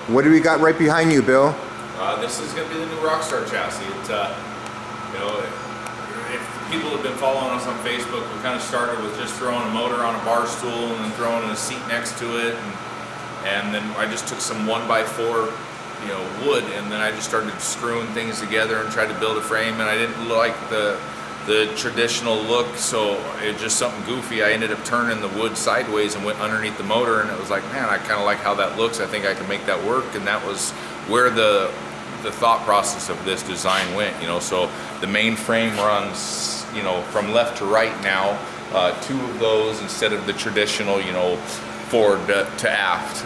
What do we got right behind you, Bill? This is going to be the new Rockstar chassis. You know, if people have been following us on Facebook, we kind of started with just throwing a motor on a bar stool and then throwing a seat next to it, and then I just took some 1x4, you know, wood, and then I just started screwing things together and tried to build a frame, and I didn't like the traditional look, so it's just something goofy. I ended up turning the wood sideways and went underneath the motor, and it was like, man, I kind of like how that looks. I think I can make that work, and that was where the thought process of this design went, you know. So the main frame runs, you know, from left to right now, two of those instead of the traditional, you know, forward to aft.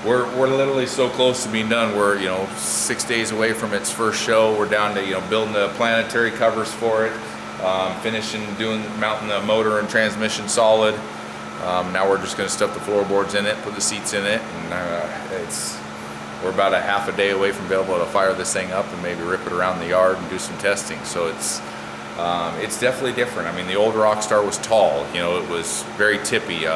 We're literally so close to being done. We're, you know, 6 days away from its first show. We're down to, you know, building the planetary covers for it, finishing mounting the motor and transmission solid. Now we're just going to stuff the floorboards in it, put the seats in it, and we're about a half a day away from being able to fire this thing up and maybe rip it around the yard and do some testing. So it's definitely different. I mean, the old Rockstar was tall. You know, it was very tippy.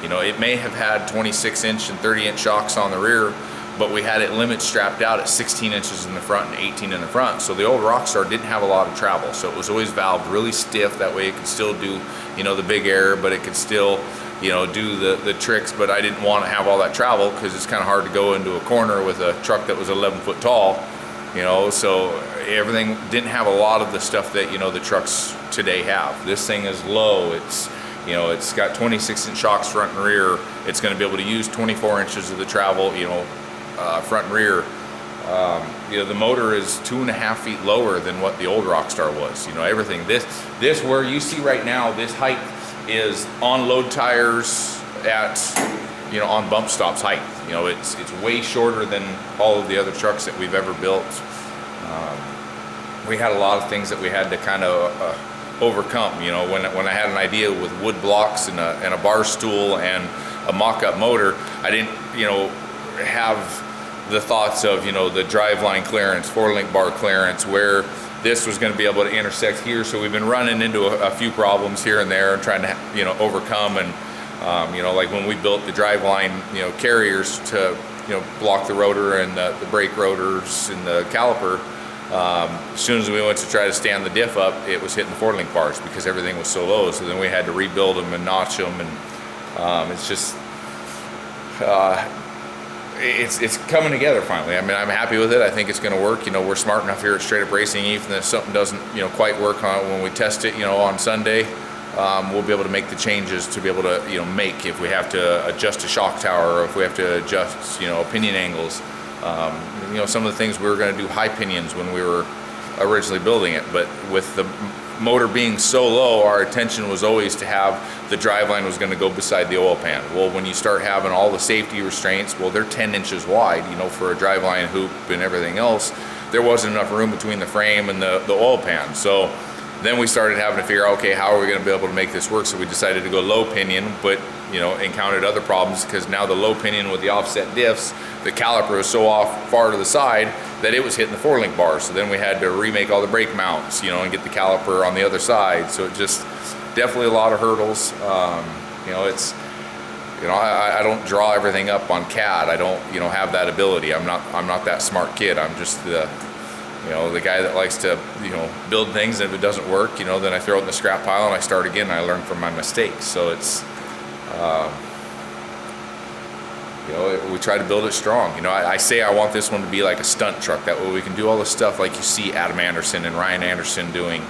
You know, it may have had 26-inch and 30-inch shocks on the rear, but we had it limit strapped out at 16 inches in the front and 18 in the front. So the old Rockstar didn't have a lot of travel. So it was always valved really stiff. That way it could still do, you know, the big air, but it could still, you know, do the tricks. But I didn't want to have all that travel because it's kind of hard to go into a corner with a truck that was 11 foot tall, you know. So everything didn't have a lot of the stuff that, you know, the trucks today have. This thing is low. It's, you know, it's got 26-inch shocks front and rear. It's going to be able to use 24 inches of the travel, you know, front and rear. You know, the motor is 2.5 feet lower than what the old Rockstar was. You know, everything. This where you see right now, this height is on load tires at, you know, on bump stops height. You know, it's way shorter than all of the other trucks that we've ever built. We had a lot of things that we had to kind of overcome. You know, when I had an idea with wood blocks and a bar stool and a mock-up motor, I didn't, you know, have the thoughts of, you know, the driveline clearance, 4-link bar clearance, where this was going to be able to intersect here. So we've been running into a few problems here and there and trying to, you know, overcome. And you know, like when we built the driveline, you know, carriers to, you know, block the rotor and the brake rotors and the caliper, as soon as we went to try to stand the diff up, it was hitting the 4-link bars because everything was so low. So then we had to rebuild them and notch them, and it's just it's coming together finally. I mean, I'm happy with it. I think it's going to work. You know, we're smart enough here at Straight Up Racing. Even if something doesn't, you know, quite work on when we test it, you know, on Sunday, we'll be able to make the changes to be able to, you know, make if we have to adjust a shock tower or if we have to adjust, you know, pinion angles. You know, some of the things we were going to do high pinions when we were originally building it, but with the motor being so low, our intention was always to have the driveline was going to go beside the oil pan. Well, when you start having all the safety restraints, well, they're 10 inches wide, you know, for a driveline hoop and everything else. There wasn't enough room between the frame and the oil pan. So then we started having to figure out, okay, how are we going to be able to make this work? So we decided to go low pinion, but, you know, encountered other problems because now the low pinion with the offset diffs, the caliper was so far to the side that it was hitting the 4-link bars. So then we had to remake all the brake mounts, you know, and get the caliper on the other side. So it just definitely a lot of hurdles. You know, it's, you know, I don't draw everything up on CAD. I don't, you know, have that ability. I'm not that smart kid. I'm just the, you know, the guy that likes to, you know, build things, and if it doesn't work, you know, then I throw it in the scrap pile and I start again and I learn from my mistakes. So it's, you know, we try to build it strong. You know, I say I want this one to be like a stunt truck. That way we can do all the stuff like you see Adam Anderson and Ryan Anderson doing.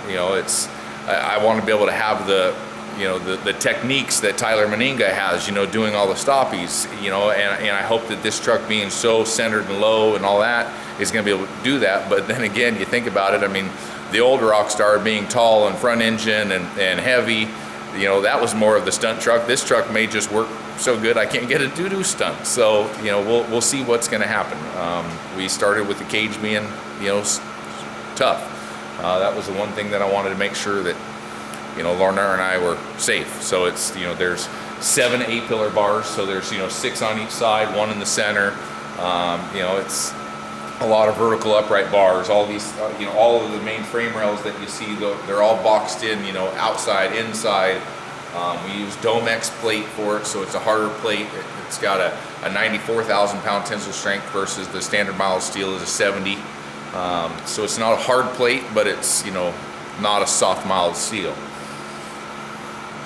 You know, it's, I want to be able to have the, you know, the techniques that Tyler Meninga has, you know, doing all the stoppies, you know, and I hope that this truck being so centered and low and all that is going to be able to do that. But then again, you think about it, I mean, the old Rockstar being tall and front engine and heavy, you know, that was more of the stunt truck. This truck may just work so good I can't get a doo-doo stunt. So, you know, we'll see what's going to happen. We started with the cage being, you know, tough. That was the one thing that I wanted to make sure that, you know, Lorna and I were safe. So it's, you know, there's 7 8-pillar bars. So there's, you know, 6 on each side, 1 in the center. You know, it's a lot of vertical upright bars. All these, you know, all of the main frame rails that you see, they're all boxed in, you know, outside, inside. We use Domex plate for it, so it's a harder plate. It's got a 94,000 pound tensile strength versus the standard mild steel is a 70. So it's not a hard plate, but it's, you know, not a soft mild steel.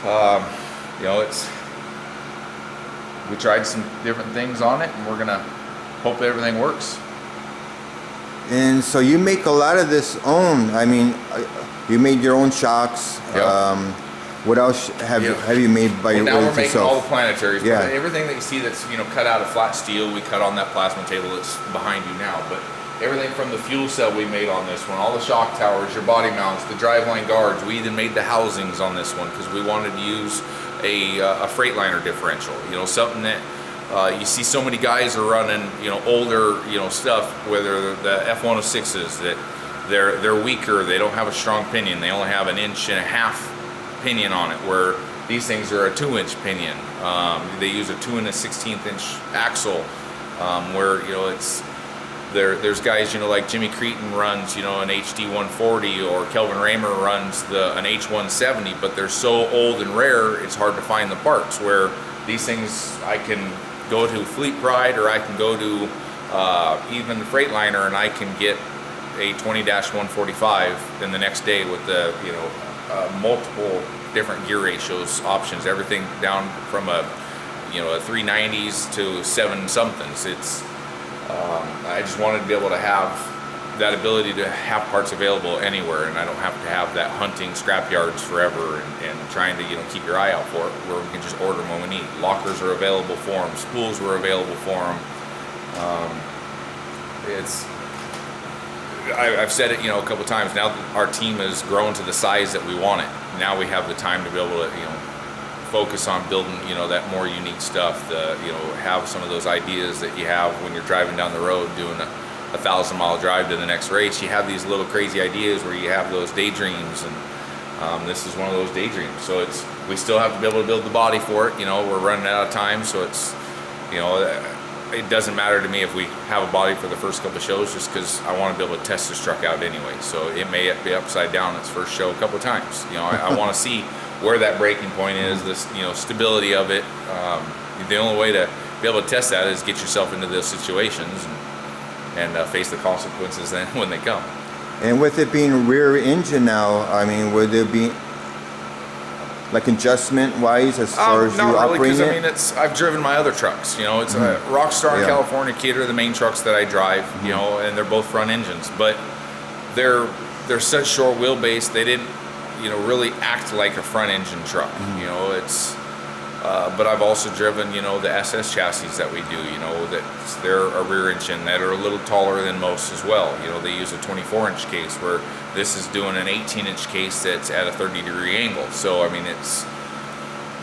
You know, we tried some different things on it, and we're gonna hope that everything works. And so you make a lot of this own. I mean, you made your own shocks. Yep. What else have you made by Well, now we're making yourself? all the planetaries. Yeah. But everything that you see that's, you know, cut out of flat steel, we cut on that plasma table that's behind you now. But everything from the fuel cell we made on this one, all the shock towers, your body mounts, the driveline guards. We even made the housings on this one because we wanted to use a Freightliner differential. You know, something that you see so many guys are running, you know, older, you know, stuff, whether the F106s that they're weaker, they don't have a strong pinion, they only have 1.5 inch pinion on it, where these things are a 2-inch pinion. They use a 2 1/16 inch axle, where, you know, there's guys, you know, like Jimmy Cretin runs, you know, an HD 140, or Kelvin Raymer runs an H170, but they're so old and rare, it's hard to find the parts. Where these things, I can go to Fleet Pride, or I can go to even the Freightliner, and I can get a 20-145 then the next day with the, you know, multiple different gear ratios options, everything down from a 390s to 7 somethings. It's I just wanted to be able to have that ability to have parts available anywhere, and I don't have to have that hunting scrap yards forever and trying to, you know, keep your eye out for it, where we can just order them when we need. Lockers are available for them, spools were available for them. I've said it, you know, a couple times now. That our team has grown to the size that we want it. Now we have the time to be able to, you know, focus on building, you know, that more unique stuff. You know, have some of those ideas that you have when you're driving down the road doing a 1,000-mile drive to the next race. You have these little crazy ideas where you have those daydreams, and this is one of those daydreams. So we still have to be able to build the body for it. You know, we're running out of time, so it's, you know, it doesn't matter to me if we have a body for the first couple of shows, just because I want to be able to test this truck out anyway. So it may be upside down its first show a couple of times. You know, I want to see where that breaking point is, this, you know, stability of it. The only way to be able to test that is get yourself into those situations and face the consequences then when they come. And with it being rear engine now, I mean, would there be like adjustment wise as far as you not really, operating because I mean, I've driven my other trucks. You know, it's a Rockstar and California Kid are the main trucks that I drive. You know, and they're both front engines, but they're such short wheelbase. They didn't, you know, really act like a front engine truck. You know, it's. But I've also driven, you know, the SS chassis that we do. You know, that they're a rear engine that are a little taller than most as well. You know, they use a 24-inch case, where this is doing an 18-inch case that's at a 30-degree angle. So I mean, it's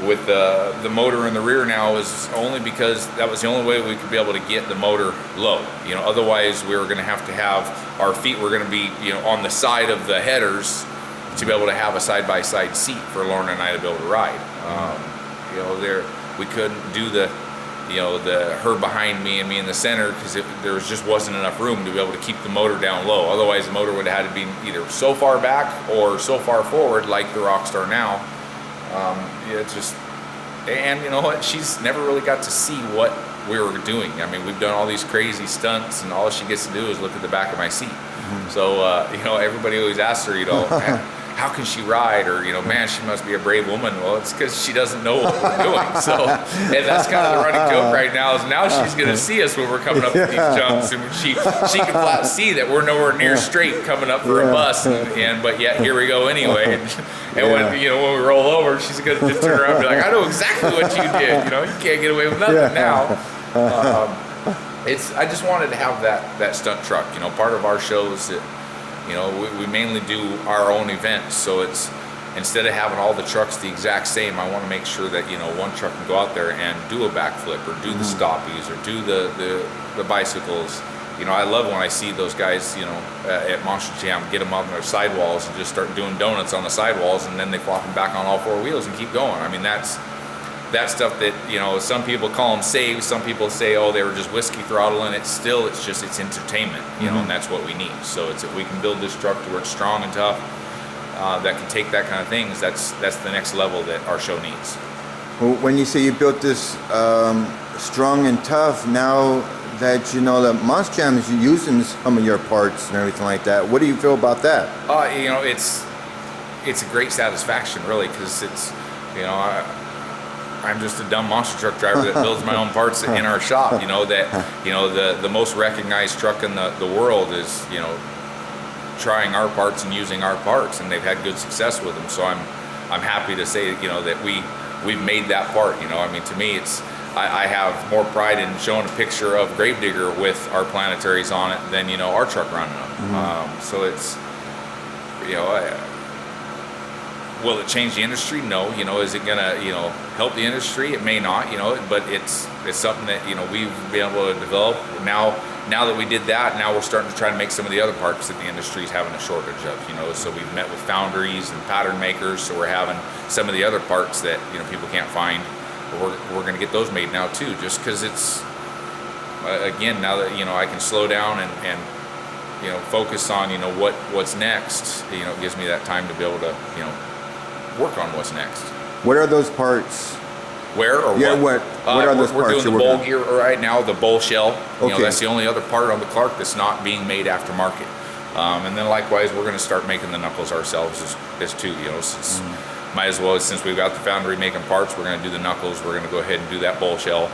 with the motor in the rear now is only because that was the only way we could be able to get the motor low. You know, otherwise we were going to have our feet were going to be, you know, on the side of the headers to be able to have a side-by-side seat for Lauren and I to be able to ride. You know, we couldn't do her behind me and me in the center, because there just wasn't enough room to be able to keep the motor down low. Otherwise, the motor would have had to be either so far back or so far forward, like the Rockstar now. It's just, and you know what? She's never really got to see what we were doing. I mean, we've done all these crazy stunts, and all she gets to do is look at the back of my seat. So, you know, everybody always asks her, you know, how can she ride? Or, you know, man, she must be a brave woman. Well, it's because she doesn't know what we're doing. So, and that's kind of the running joke right now, is now she's going to see us when we're coming up with these jumps, and she can flat see that we're nowhere near straight coming up for a bus, but yet here we go anyway. And when, you know, when we roll over, she's going to just turn around and be like, I know exactly what you did. You know, you can't get away with nothing now. I just wanted to have that stunt truck. You know, part of our shows that, you know, we mainly do our own events, so it's, instead of having all the trucks the exact same, I want to make sure that, you know, one truck can go out there and do a backflip, or do the stoppies, or do the bicycles. You know, I love when I see those guys, you know, at Monster Jam, get them on their sidewalls and just start doing donuts on the sidewalls, and then they flop them back on all 4 wheels and keep going. I mean, that's stuff that, you know, some people call them saves, some people say, oh, they were just whiskey throttling. It's entertainment, you know, and that's what we need. So it's, if we can build this truck to where it's strong and tough, that can take that kind of things, that's the next level that our show needs. Well, when you say you built this strong and tough, now that you know that Monster Jam is using some of your parts and everything like that, what do you feel about that? You know, it's a great satisfaction, really, because it's, you know, I'm just a dumb monster truck driver that builds my own parts in our shop. You know that, you know, the most recognized truck in the world is, you know, trying our parts and using our parts, and they've had good success with them. So I'm happy to say, you know, that we've made that part. You know, I mean, to me, it's I have more pride in showing a picture of Gravedigger with our planetaries on it than, you know, our truck running them. So it's, you know, will it change the industry? No. You know, is it gonna, you know, help the industry? It may not. You know, but it's something that, you know, we've been able to develop. Now that we did that, now we're starting to try to make some of the other parts that the industry is having a shortage of. You know, so we've met with foundries and pattern makers. So we're having some of the other parts that, you know, people can't find. We're going to get those made now too, just because it's, again, now that, you know, I can slow down and you know, focus on, you know, what's next. You know, it gives me that time to be able to, you know, work on what's next. What are those parts? Where or yeah, what? What are those parts? We're doing the bowl gear right now, the bowl shell. You know, Okay. that's the only other part on the Clark that's not being made aftermarket. And then likewise, we're going to start making the knuckles ourselves as too. You know, since might as well, since we've got the foundry making parts, we're going to do the knuckles. We're going to go ahead and do that bowl shell.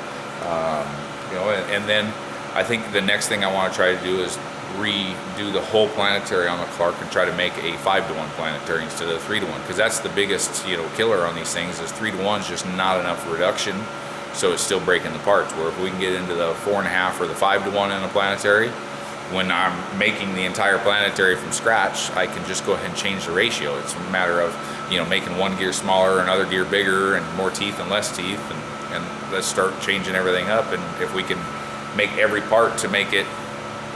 You know, and then I think the next thing I want to try to do is redo the whole planetary on the Clark and try to make a 5-to-1 planetary instead of 3-to-1, because that's the biggest, you know, killer on these things. Is 3-to-1 is just not enough reduction, so it's still breaking the parts. Where if we can get into the 4.5 or the 5-to-1 in a planetary, when I'm making the entire planetary from scratch, I can just go ahead and change the ratio. It's a matter of, you know, making one gear smaller, another gear bigger, and more teeth and less teeth, and let's start changing everything up. And if we can make every part to make it,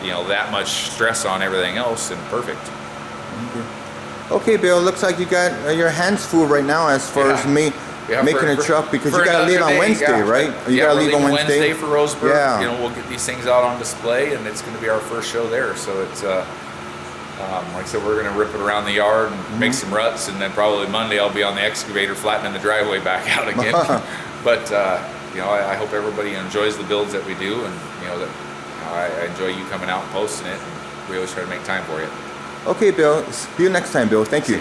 you know, that much stress on everything else, and perfect. Okay, Bill, looks like you got your hands full right now as far as making a truck, because you got to leave on Wednesday, right? Or you got to leave on Wednesday for Roseburg. Yeah. You know, we'll get these things out on display, and it's going to be our first show there. So it's, like I said, we're going to rip it around the yard and make some ruts, and then probably Monday I'll be on the excavator flattening the driveway back out again. But you know, I hope everybody enjoys the builds that we do, and you know that. I enjoy you coming out and posting it, and we always try to make time for you. Okay, Bill. See you next time, Bill. Thank you.